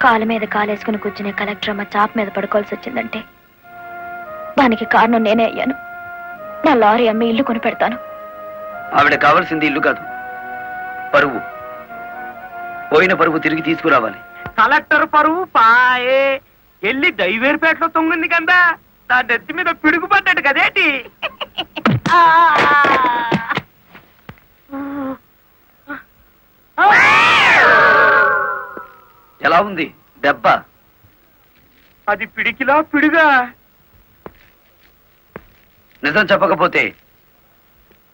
కాలు మీద కాలేసుకుని కూర్చునే కలెక్టర్ అమ్మ చాప్ మీద పడుకోవాల్సి వచ్చిందంటే దానికి కారణం నేనే అయ్యాను. నా లారీ అమ్మి ఇల్లు కొని పెడతాను. ఆవిడ కావాల్సింది ఇల్లు కాదు, పరువు. పోయిన పరువు తిరిగి తీసుకురావాలి. కలెక్టర్ పరువు పాయే ఎల్లి దైవేరుపేటలో తొంగింది కదా, నా నెత్తి మీద పిడుగు పడ్డాడు కదేటి. ఎలా ఉంది దెబ్బ? అది పిడికిలా పిడుగా. నిజం చెప్పకపోతే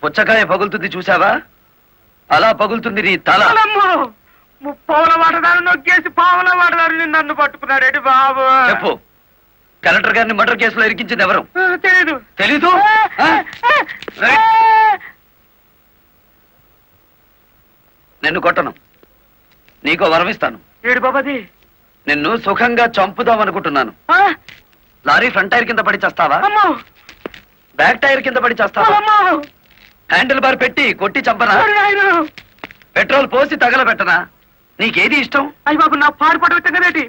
పుచ్చకాయ పగులుతుంది చూసావా, అలా పగులుతుంది నీ తల. ముప్పవల వాడదారు నొక్కేసి పావల వాడదారు నన్ను పట్టుకున్నాడేటి బాబు. చెప్పు, కలెక్టర్ గారిని మర్డర్ కేసులో ఇరికించింది ఎవరు? తెలీదు. తెలీదు? నిన్ను కొట్టను, నీకో వరమిస్తాను. ఏడు బాబాది. నిన్ను సుఖంగా చంపుదామనుకుంటున్నాను. లారీ ఫ్రంట్ టైర్ కింద పడి చేస్తావా, బ్యాక్ టైర్ కింద పడి చేస్తావా? హ్యాండిల్ బార్ పెట్టి కొట్టి చంపనా, పెట్రోల్ పోసి తగలబెట్టనా? నీకేది ఇష్టం? అయ్యి బాబు, నా పాడుపడ కదేటి.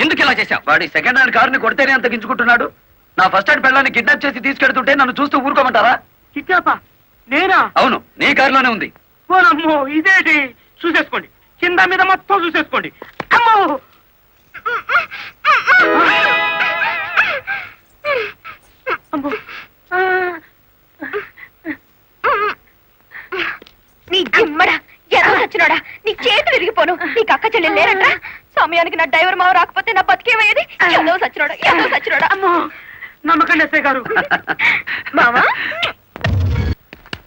ఎందుకు ఇలా చేశావు? వాడి సెకండ్ హ్యాండ్ కారుని కొడితేనే అంత గించుకుంటున్నాడు. నా ఫస్ట్ హ్యాండ్ పిల్లని కిడ్నాప్ చేసి తీసుకెడుతుంటే నన్ను చూస్తూ ఊరుకోమంటారా? కిడ్నాపా? నేనా? అవును, నీ కారులోనే ఉంది. ఓనమ్మో, ఇదేంటి? చూసేసుకోండి, కింద మీద మొత్తం చూసేసుకోండి. అమ్మో, అమ్మో. నీ జిమ్మడా ఎలా వచ్చినాడా? నీ చేతులు విరిగిపోను. నీకు అక్క చెల్లెలు లేరంట. సమయానికి నా డ్రైవర్ మావ రాకపోతే నా బతికేమయ్యేది. ఏదో సచ్చినోడా. అమ్మో, నమ్మకండి ఎస్ఐ గారు. మావా,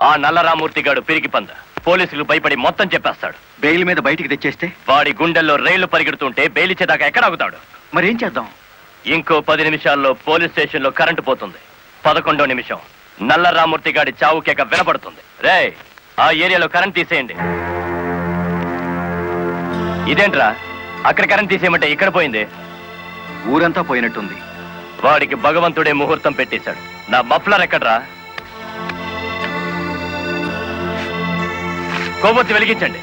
ఆ నల్లరామూర్తి గాడు పిరికి పంద. పోలీసులు భయపడి మొత్తం చెప్పేస్తాడు. బెయిల్ మీద బయటికి తెచ్చేస్తే వాడి గుండెల్లో రైళ్లు పరిగెడుతుంటే బెయిల్ ఇచ్చేదాకా ఎక్కడ ఆగుతాడు? మరేం చేద్దాం? ఇంకో 10 నిమిషాల్లో పోలీస్ స్టేషన్ లో కరెంటు పోతుంది. 11వ నిమిషం నల్లరామూర్తి గాడి చావు కేక వినపడుతుంది. రే, ఆ ఏరియాలో కరెంట్ తీసేయండి. ఇదేంట్రా, అక్కడ కరెంట్ తీసేయమంటే ఇక్కడ పోయింది? ఊరంతా పోయినట్టుంది. వాడికి భగవంతుడే ముహూర్తం పెట్టేశాడు. నా మఫ్లర్ ఎక్కడ్రా? కొవ్వొత్తి వెలిగించండి.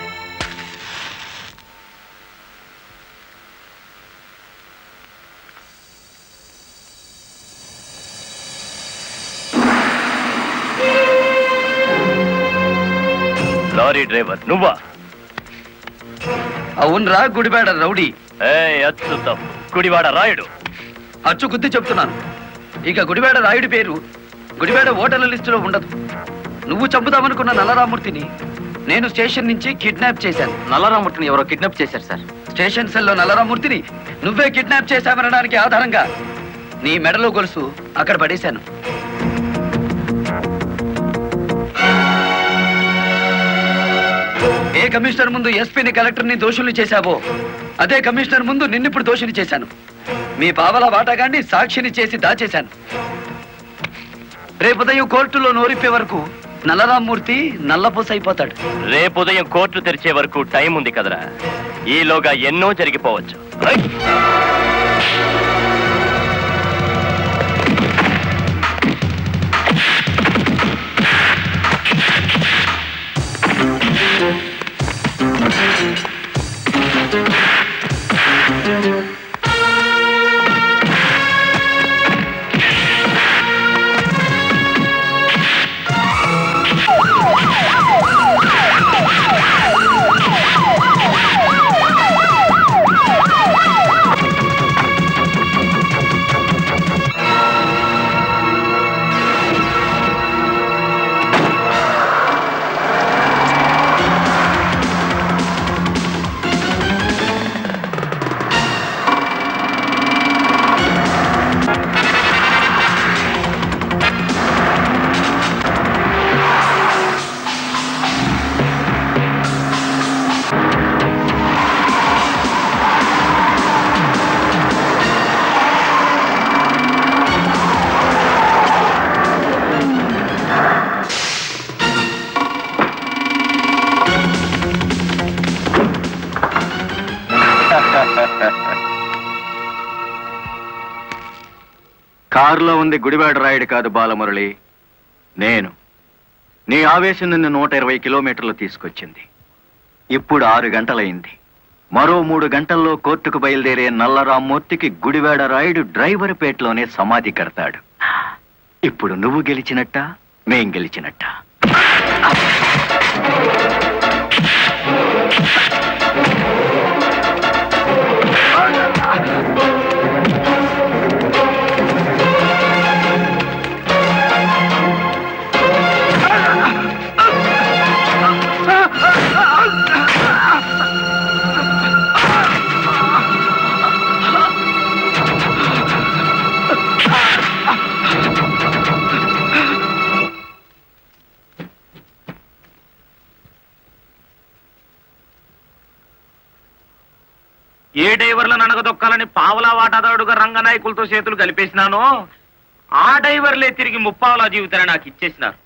లారీ డ్రైవర్ నువ్వా? అవునరా, గుడివాడ రౌడీ. అచ్చు తప్పు, గుడివాడ రాయుడు. అచ్చు గుద్ది చెప్తున్నాను. ఇక గుడివాడ రాయుడి పేరు గుడివాడ ఓటర్ల లిస్టులో ఉండదు. నువ్వు చంపుదామనుకున్న నల్లరామూర్తిని నేను స్టేషన్ నుంచి కిడ్నాప్ చేశాను. నల్లరామూర్తిని ఎవరో కిడ్నాప్ చేశారు సార్. స్టేషన్ సెల్లో నల్లరామూర్తిని నువ్వే కిడ్నాప్ చేశామనడానికి ఆధారంగా నీ మెడలో గొలుసు అక్కడ పడేశాను. ఏ కమిషనర్ ముందు ఎస్పీని కలెక్టర్ని దోషుల్ని చేశావో అదే కమిషనర్ ముందు నిన్నిప్పుడు దోషిని చేశాను. మీ పావలా వాటాగాన్ని సాక్షిని చేసి దాచేశాను. రేపు ఉదయం కోర్టులో నోరిప్పే వరకు నల్లరామూర్తి నల్లపూస అయిపోతాడు. రేపు ఉదయం కోర్టు తెరిచే వరకు టైం ఉంది కదరా. ఈలోగా ఎన్నో జరిగిపోవచ్చు. కారులో ఉంది గుడివాడ రాయుడు కాదు బాలమురళి, నేను. నీ ఆవేశం నిన్ను 120 కిలోమీటర్లు తీసుకొచ్చింది. ఇప్పుడు 6 గంటలైంది. మరో 3 గంటల్లో కోర్టుకు బయలుదేరే నల్లరామ్మూర్తికి గుడివాడ రాయుడు డ్రైవర్ పేటలోనే సమాధి కడతాడు. ఇప్పుడు నువ్వు గెలిచినట్ట, మేం గెలిచినట్ట. ఏ డ్రైవర్లను అనగదొక్కాలని పావలా వాటాదారుడుగా రంగనాయకులతో చేతులు కలిపేసినానో ఆ డ్రైవర్లే తిరిగి ముప్పావలా జీవితాన్ని నాకు ఇచ్చేసినారు.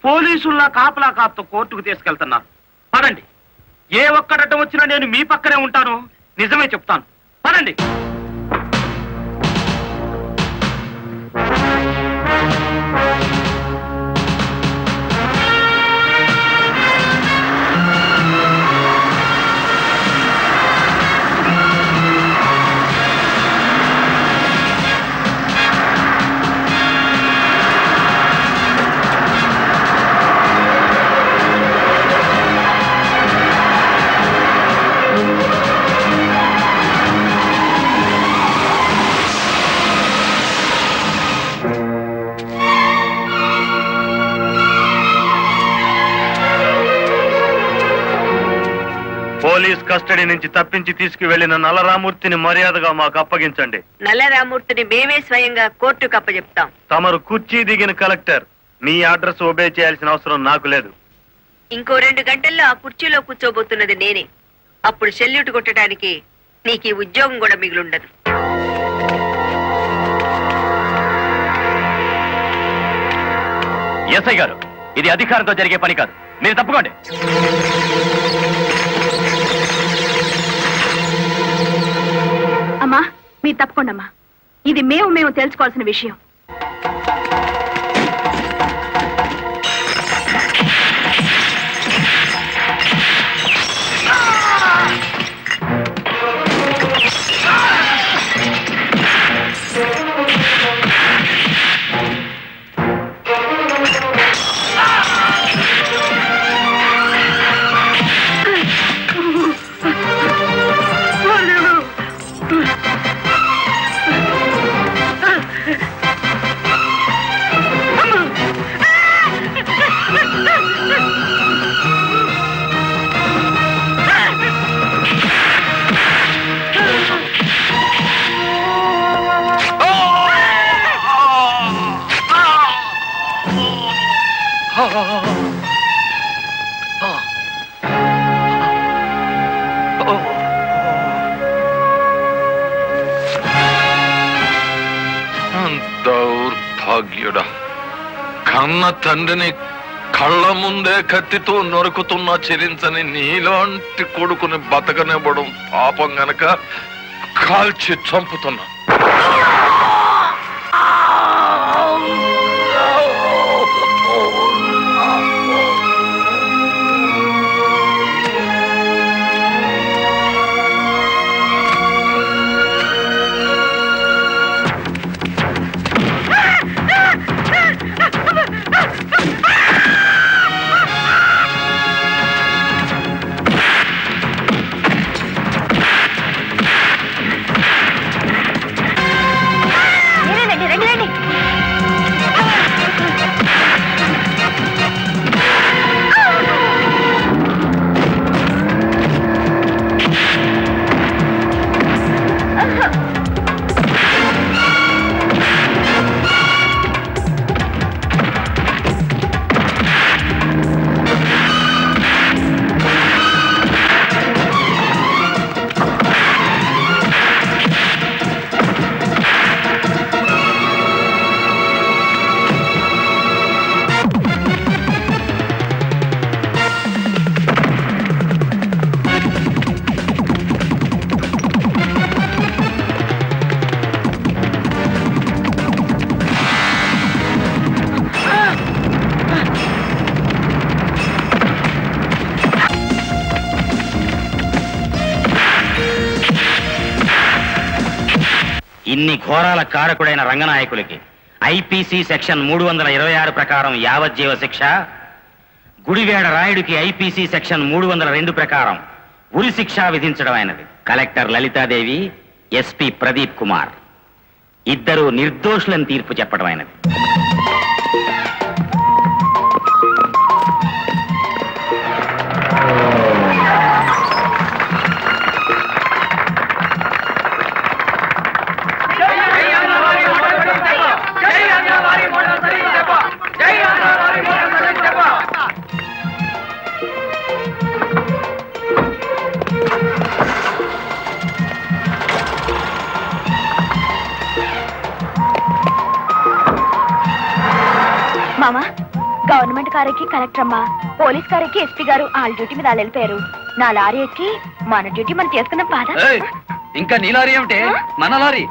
పోలీసుల్లా కాపలా కాపుతో కోర్టుకు తీసుకెళ్తున్నారు. పదండి, ఏ ఒక్కడటం వచ్చినా నేను మీ పక్కనే ఉంటాను. నిజమే చెప్తాను, పదండి. పోలీస్ కస్టడీ నుంచి తప్పించి తీసుకువెళ్లిన నల్లరామూర్తిని మర్యాదగా మాకు అప్పగించండి. నల్లరామూర్తిని మేమే స్వయంగా కోర్టుకు అప్పచెప్తాం. తమరు కుర్చీ దిగిన కలెక్టర్, మీ అడ్రస్ ఒబే చేయాల్సిన అవసరం నాకు లేదు. ఇంకో 2 గంటల్లో ఆ కుర్చీలో కూర్చోబోతున్నది నేనే. అప్పుడు సెల్యూట్ కొట్టడానికి నీకు ఈ ఉద్యోగం కూడా మిగిలుండదు. ఎస్ఐ గారు, ఇది అధికారంతో జరిగే పని కాదు, మీరు తప్పుకోండి. అమ్మా, మీరు తప్పకుండా అమ్మా. ఇది మేము తెలుసుకోవాల్సిన విషయం. దౌర్భాగ్యుడా, కన్న తండ్రిని కళ్ళ ముందే కత్తితో నరుకుతున్నా చెరించని నీలాంటి కొడుకుని బతకనివ్వడం పాపం గనక కాల్చి చంపుతున్నా. ఇన్ని ఘోరాల కారకుడైన రంగనాయకులకి ఐపీసీ సెక్షన్ 326 ప్రకారం యావజ్జీవ శిక్ష, గుడివేడ రాయుడికి ఐపీసీ సెక్షన్ 302 ప్రకారం ఉరి శిక్ష విధించడం అయినది. కలెక్టర్ లలితాదేవి, ఎస్పీ ప్రదీప్ కుమార్ ఇద్దరు నిర్దోషులను తీర్పు చెప్పడం అయినది. మామా, గవర్నమెంట్ కారెక్కి కలెక్టర్ అమ్మా, పోలీస్ కారెక్కి ఎస్పీ గారు వాళ్ళ డ్యూటీ మీద వాళ్ళు వెళ్ళిపోయారు. నా లారీ ఎక్కి మన డ్యూటీ మనం చేసుకున్నాం పాదా. ఇంకా నీ లారీ ఏమిటి? మన లారీ.